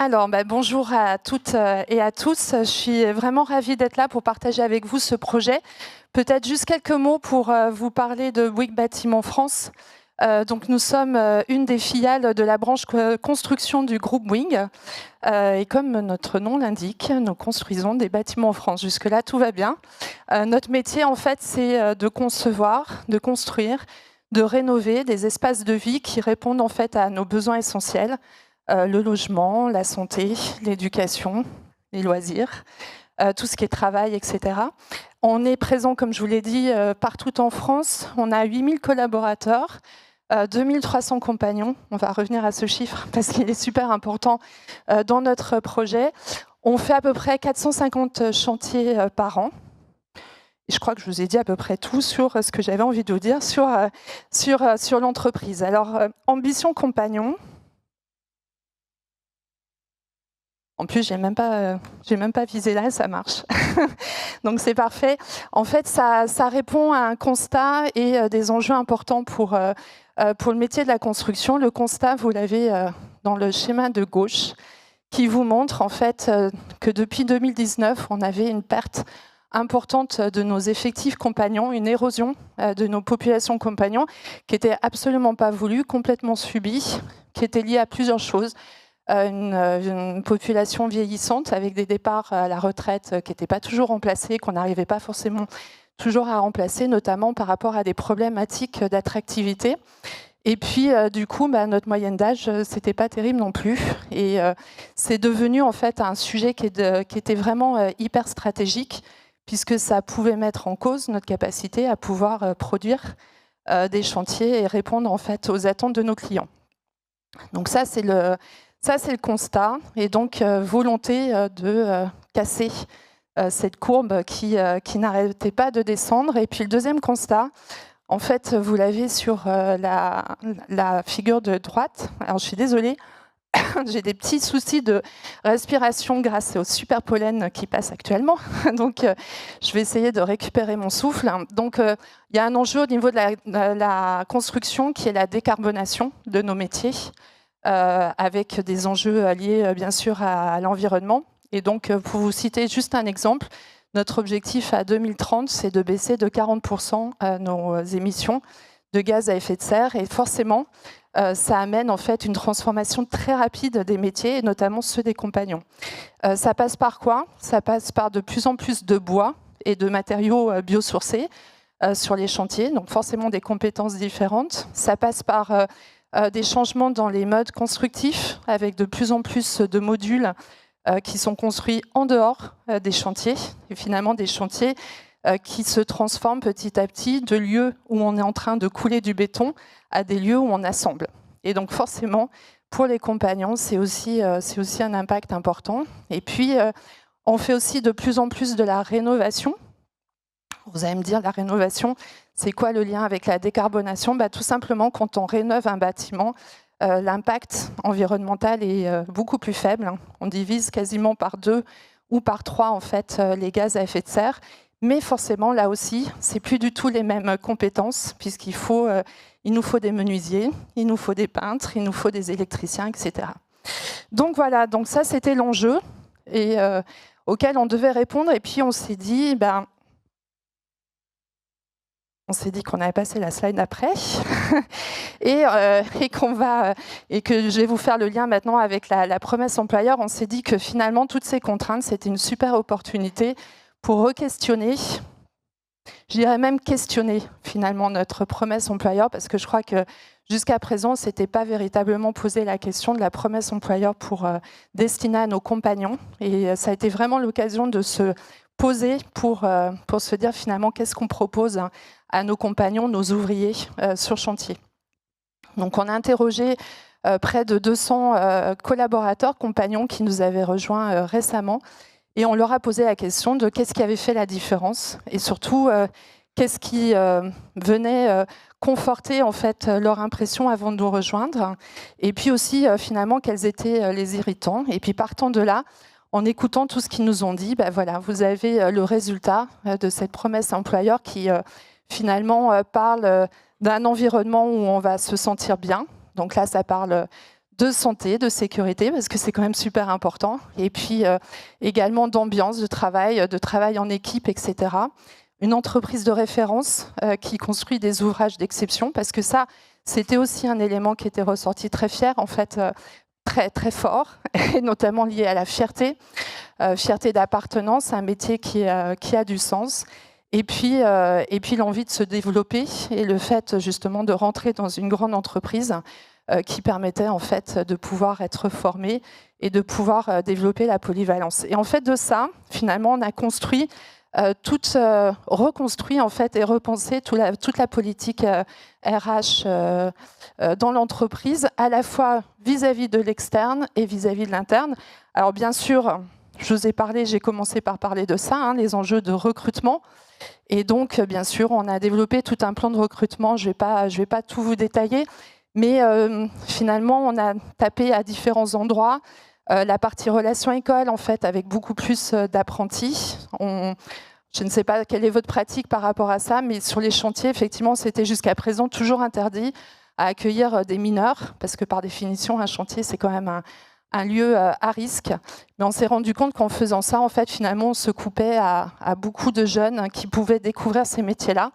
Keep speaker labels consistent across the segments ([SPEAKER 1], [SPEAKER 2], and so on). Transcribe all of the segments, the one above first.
[SPEAKER 1] Alors, bonjour à toutes et à tous. Je suis vraiment ravie d'être là pour partager avec vous ce projet. Peut-être juste quelques mots pour vous parler de Bouygues Bâtiment France. Donc, nous sommes une des filiales de la branche construction du groupe Bouygues. Et comme notre nom l'indique, nous construisons des bâtiments en France. Jusque-là, tout va bien. Notre métier, en fait, c'est de concevoir, de construire, de rénover des espaces de vie qui répondent en fait à nos besoins essentiels. Le logement, la santé, l'éducation, les loisirs, tout ce qui est travail, etc. On est présent, comme je vous l'ai dit, partout en France. On a 8000 collaborateurs, 2300 compagnons. On va revenir à ce chiffre parce qu'il est super important dans notre projet. On fait à peu près 450 chantiers par an. Et je crois que je vous ai dit à peu près tout sur ce que j'avais envie de vous dire sur l'entreprise. Alors, ambition compagnon. En plus, j'ai même pas visé là, ça marche. Donc c'est parfait. En fait, ça répond à un constat et des enjeux importants pour le métier de la construction. Le constat, vous l'avez dans le schéma de gauche, qui vous montre en fait que depuis 2019, on avait une perte importante de nos effectifs compagnons, une érosion de nos populations compagnons, qui était absolument pas voulue, complètement subie, qui était liée à plusieurs choses. Une population vieillissante avec des départs à la retraite qui n'étaient pas toujours remplacés, qu'on n'arrivait pas forcément toujours à remplacer, notamment par rapport à des problématiques d'attractivité. Et puis, du coup, notre moyenne d'âge, c'était pas terrible non plus. Et c'est devenu en fait un sujet qui était vraiment hyper stratégique, puisque ça pouvait mettre en cause notre capacité à pouvoir produire des chantiers et répondre en fait aux attentes de nos clients. Donc ça, c'est le constat, et donc volonté de casser cette courbe qui n'arrêtait pas de descendre. Et puis le deuxième constat, en fait, vous l'avez sur la figure de droite. Alors je suis désolée, j'ai des petits soucis de respiration grâce au super pollen qui passe actuellement. Donc je vais essayer de récupérer mon souffle. Donc il y a un enjeu au niveau de la construction qui est la décarbonation de nos métiers. Avec des enjeux liés bien sûr à l'environnement. Et donc, pour vous citer juste un exemple, notre objectif à 2030, c'est de baisser de 40% nos émissions de gaz à effet de serre. Et forcément, ça amène en fait une transformation très rapide des métiers, et notamment ceux des compagnons. Ça passe par quoi? Ça passe par de plus en plus de bois et de matériaux biosourcés sur les chantiers, donc forcément des compétences différentes. Ça passe par des changements dans les modes constructifs, avec de plus en plus de modules qui sont construits en dehors des chantiers, et finalement des chantiers qui se transforment petit à petit de lieux où on est en train de couler du béton à des lieux où on assemble. Et donc forcément, pour les compagnons, c'est aussi un impact important. Et puis, on fait aussi de plus en plus de la rénovation. Vous allez me dire, la rénovation, c'est quoi le lien avec la décarbonation? Tout simplement, quand on rénove un bâtiment, l'impact environnemental est beaucoup plus faible. On divise quasiment par 2 ou par 3 en fait, les gaz à effet de serre. Mais forcément, là aussi, c'est plus du tout les mêmes compétences, puisqu'il nous faut des menuisiers, il nous faut des peintres, il nous faut des électriciens, etc. Donc voilà, donc ça c'était l'enjeu auquel on devait répondre. Et puis on s'est dit, qu'on avait passé la slide après et que je vais vous faire le lien maintenant avec la promesse employeur. On s'est dit que finalement, toutes ces contraintes, c'était une super opportunité pour re-questionner, je dirais même questionner finalement notre promesse employeur, parce que je crois que jusqu'à présent, on ne s'était pas véritablement posé la question de la promesse employeur destinée à nos compagnons. Et ça a été vraiment l'occasion de se poser pour se dire finalement qu'est-ce qu'on propose à nos compagnons, nos ouvriers sur chantier. Donc on a interrogé près de 200 collaborateurs, compagnons qui nous avaient rejoints récemment, et on leur a posé la question de qu'est-ce qui avait fait la différence, et surtout qu'est-ce qui venait conforter en fait leur impression avant de nous rejoindre, et puis aussi finalement quels étaient les irritants. Et puis partant de là, en écoutant tout ce qu'ils nous ont dit, voilà, vous avez le résultat de cette promesse employeur qui finalement parle d'un environnement où on va se sentir bien. Donc là, ça parle de santé, de sécurité, parce que c'est quand même super important, et puis également d'ambiance, de travail en équipe, etc. Une entreprise de référence qui construit des ouvrages d'exception, parce que ça, c'était aussi un élément qui était ressorti très fier, en fait, très, très fort, et notamment lié à la fierté, fierté d'appartenance, un métier qui a du sens. Et puis l'envie de se développer et le fait justement de rentrer dans une grande entreprise qui permettait en fait de pouvoir être formé et de pouvoir développer la polyvalence. Et en fait de ça, finalement, on a construit reconstruit en fait et repensé toute la politique RH dans l'entreprise, à la fois vis-à-vis de l'externe et vis-à-vis de l'interne. Alors bien sûr, je vous ai parlé, j'ai commencé par parler de ça, les enjeux de recrutement. Et donc, bien sûr, on a développé tout un plan de recrutement. Je vais pas tout vous détailler, mais finalement, on a tapé à différents endroits. La partie relation école, en fait, avec beaucoup plus d'apprentis. Je ne sais pas quelle est votre pratique par rapport à ça, mais sur les chantiers, effectivement, c'était jusqu'à présent toujours interdit à accueillir des mineurs, parce que par définition, un chantier, c'est quand même un lieu à risque. Mais on s'est rendu compte qu'en faisant ça, en fait, finalement, on se coupait à beaucoup de jeunes qui pouvaient découvrir ces métiers-là.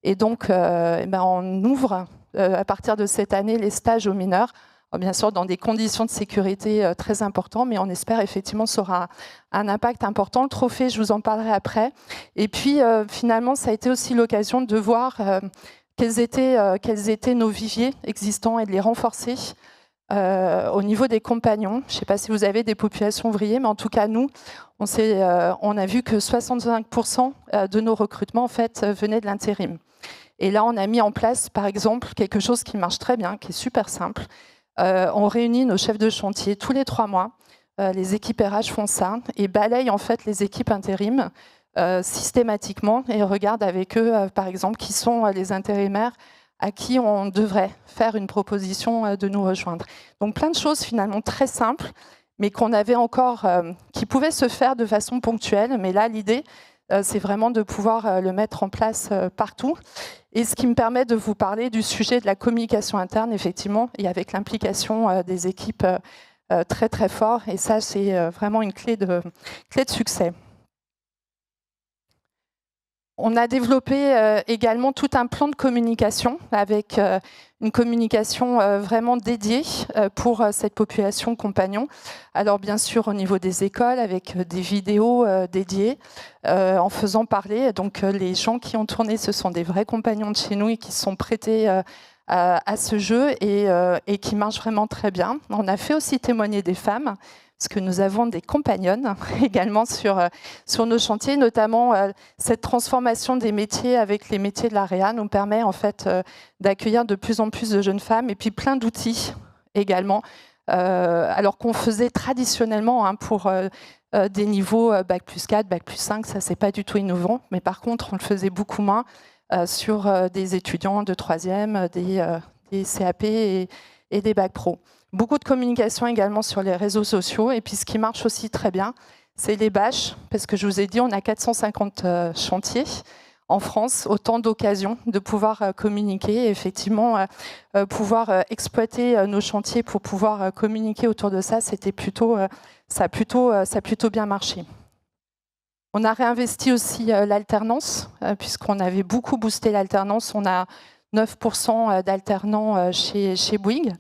[SPEAKER 1] Et donc, on ouvre, à partir de cette année, les stages aux mineurs, bien sûr dans des conditions de sécurité très importantes, mais on espère effectivement ça aura un impact important. Le trophée, je vous en parlerai après. Et puis, finalement, ça a été aussi l'occasion de voir quels étaient nos viviers existants et de les renforcer. Au niveau des compagnons, je ne sais pas si vous avez des populations ouvrières, mais en tout cas, nous, on a vu que 65% de nos recrutements en fait, venaient de l'intérim. Et là, on a mis en place, par exemple, quelque chose qui marche très bien, qui est super simple. On réunit nos chefs de chantier tous les 3 mois. Les équipes RH font ça et balayent en fait, les équipes intérim systématiquement et regardent avec eux, par exemple, qui sont les intérimaires à qui on devrait faire une proposition de nous rejoindre. Donc plein de choses finalement très simples, mais qu'on avait encore, qui pouvaient se faire de façon ponctuelle. Mais là, l'idée, c'est vraiment de pouvoir le mettre en place partout. Et ce qui me permet de vous parler du sujet de la communication interne, effectivement, et avec l'implication des équipes très très fort. Et ça, c'est vraiment une clé de succès. On a développé également tout un plan de communication avec une communication vraiment dédiée pour cette population compagnon. Alors bien sûr au niveau des écoles avec des vidéos dédiées en faisant parler. Donc les gens qui ont tourné, ce sont des vrais compagnons de chez nous et qui se sont prêtés à ce jeu et qui marchent vraiment très bien. On a fait aussi témoigner des femmes, parce que nous avons des compagnonnes également sur nos chantiers, notamment cette transformation des métiers avec les métiers de l'AREA nous permet en fait d'accueillir de plus en plus de jeunes femmes et puis plein d'outils également, alors qu'on faisait traditionnellement pour des niveaux Bac plus 4, Bac plus 5, ça c'est pas du tout innovant, mais par contre on le faisait beaucoup moins sur des étudiants de 3e, des CAP et des Bac Pro. Beaucoup de communication également sur les réseaux sociaux. Et puis ce qui marche aussi très bien, c'est les bâches. Parce que je vous ai dit, on a 450 chantiers en France, autant d'occasions de pouvoir communiquer et effectivement pouvoir exploiter nos chantiers pour pouvoir communiquer autour de ça. Ça a plutôt bien marché. On a réinvesti aussi l'alternance, puisqu'on avait beaucoup boosté l'alternance. On a 9% d'alternants chez Bouygues.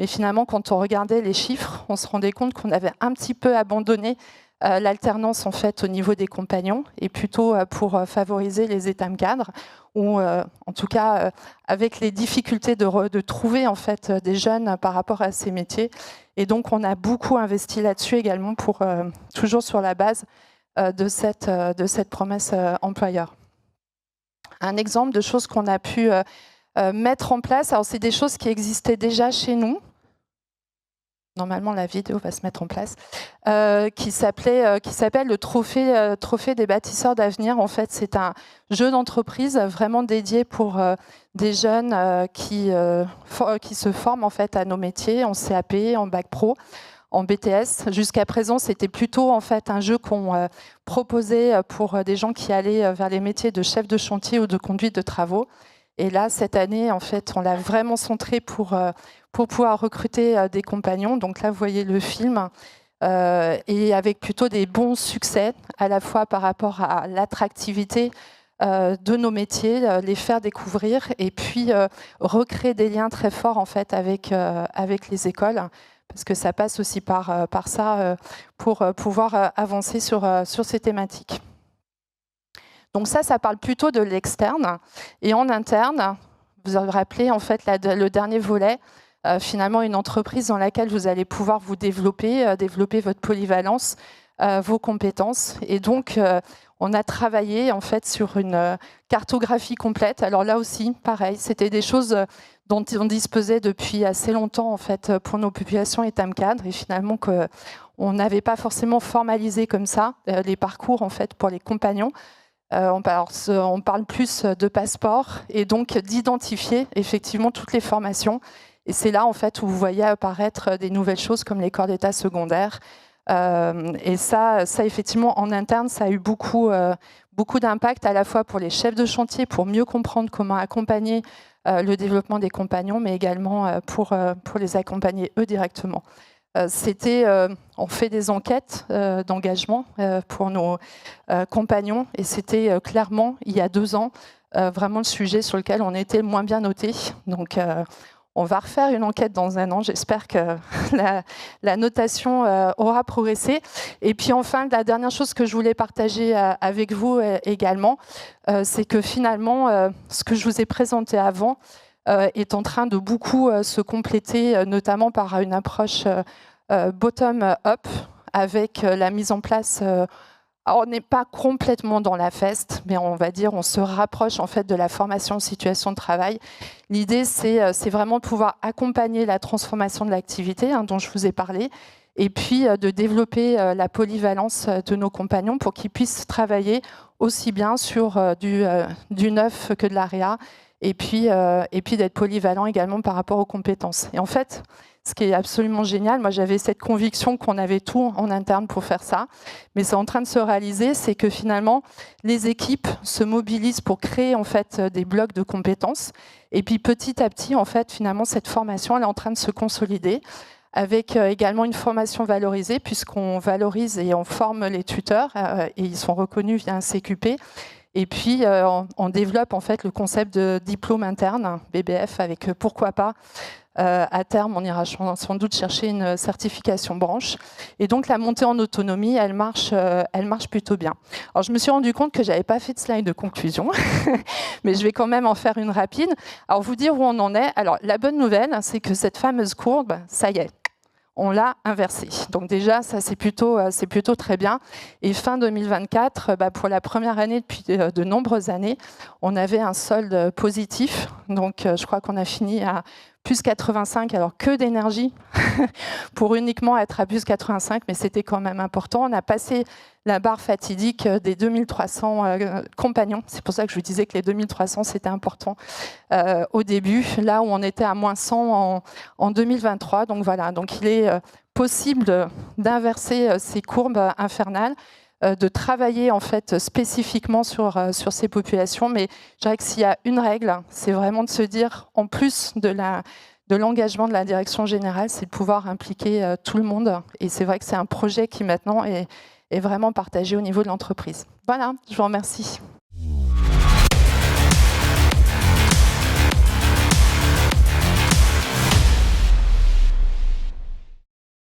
[SPEAKER 1] Mais finalement, quand on regardait les chiffres, on se rendait compte qu'on avait un petit peu abandonné l'alternance en fait au niveau des compagnons et plutôt pour favoriser les états cadres ou en tout cas avec les difficultés de trouver en fait des jeunes par rapport à ces métiers. Et donc on a beaucoup investi là-dessus également pour toujours sur la base de cette promesse employeur. Un exemple de choses qu'on a pu mettre en place, alors c'est des choses qui existaient déjà chez nous. Normalement, la vidéo va se mettre en place, qui s'appelle le trophée des bâtisseurs d'avenir. En fait, c'est un jeu d'entreprise vraiment dédié pour des jeunes qui se forment en fait à nos métiers en CAP, en Bac Pro, en BTS. Jusqu'à présent, c'était plutôt en fait un jeu qu'on proposait pour des gens qui allaient vers les métiers de chef de chantier ou de conduite de travaux. Et là, cette année, en fait, on l'a vraiment centré pour pouvoir recruter des compagnons. Donc là, vous voyez le film, et avec plutôt des bons succès, à la fois par rapport à l'attractivité de nos métiers, les faire découvrir, et puis recréer des liens très forts en fait avec les écoles, parce que ça passe aussi par ça pour pouvoir avancer sur ces thématiques. Donc ça parle plutôt de l'externe. Et en interne, vous avez rappelé en fait le dernier volet, finalement une entreprise dans laquelle vous allez pouvoir vous développer, développer votre polyvalence, vos compétences. Et donc, on a travaillé en fait sur une cartographie complète. Alors là aussi, pareil, c'était des choses dont on disposait depuis assez longtemps en fait pour nos populations ETAM cadres, et finalement on n'avait pas forcément formalisé comme ça les parcours en fait pour les compagnons. On parle plus de passeport et donc d'identifier effectivement toutes les formations. Et c'est là en fait où vous voyez apparaître des nouvelles choses comme les corps d'état secondaires. Et ça effectivement en interne, ça a eu beaucoup d'impact à la fois pour les chefs de chantier, pour mieux comprendre comment accompagner le développement des compagnons, mais également pour les accompagner eux directement. On fait des enquêtes d'engagement pour nos compagnons, et c'était clairement, il y a 2 ans, vraiment le sujet sur lequel on était le moins bien noté. Donc, on va refaire une enquête dans 1 an. J'espère que la notation aura progressé. Et puis enfin, la dernière chose que je voulais partager avec vous également, c'est que finalement, ce que je vous ai présenté avant est en train de beaucoup se compléter, notamment par une approche bottom-up, avec la mise en place. Alors, on n'est pas complètement dans la feste, mais on va dire on se rapproche en fait de la formation en situation de travail. L'idée, c'est vraiment de pouvoir accompagner la transformation de l'activité dont je vous ai parlé, et puis de développer la polyvalence de nos compagnons pour qu'ils puissent travailler aussi bien sur du neuf que de l'AREA, et puis d'être polyvalent également par rapport aux compétences. Et en fait, ce qui est absolument génial, moi j'avais cette conviction qu'on avait tout en interne pour faire ça, mais c'est en train de se réaliser, c'est que finalement les équipes se mobilisent pour créer en fait des blocs de compétences, et puis petit à petit en fait finalement cette formation elle est en train de se consolider, avec également une formation valorisée, puisqu'on valorise et on forme les tuteurs, et ils sont reconnus via un CQP. Et puis, on développe en fait le concept de diplôme interne, BBF, avec pourquoi pas, à terme, on ira sans doute chercher une certification branche. Et donc, la montée en autonomie, elle marche plutôt bien. Alors, je me suis rendu compte que je n'avais pas fait de slide de conclusion, mais je vais quand même en faire une rapide. Alors, vous dire où on en est. Alors, la bonne nouvelle, c'est que cette fameuse courbe, ça y est, on l'a inversée. Donc déjà, ça c'est plutôt très bien. Et fin 2024, pour la première année depuis de nombreuses années, on avait un solde positif. Donc je crois qu'on a fini à plus 85, alors que d'énergie pour uniquement être à plus 85, mais c'était quand même important. On a passé la barre fatidique des 2300 compagnons. C'est pour ça que je vous disais que les 2300, c'était important au début, là où on était à moins 100 en 2023. Donc voilà, donc il est possible d'inverser ces courbes infernales, de travailler en fait spécifiquement sur ces populations. Mais je dirais que s'il y a une règle, c'est vraiment de se dire, en plus de l'engagement de la direction générale, c'est de pouvoir impliquer tout le monde. Et c'est vrai que c'est un projet qui maintenant est vraiment partagé au niveau de l'entreprise. Voilà, je vous remercie.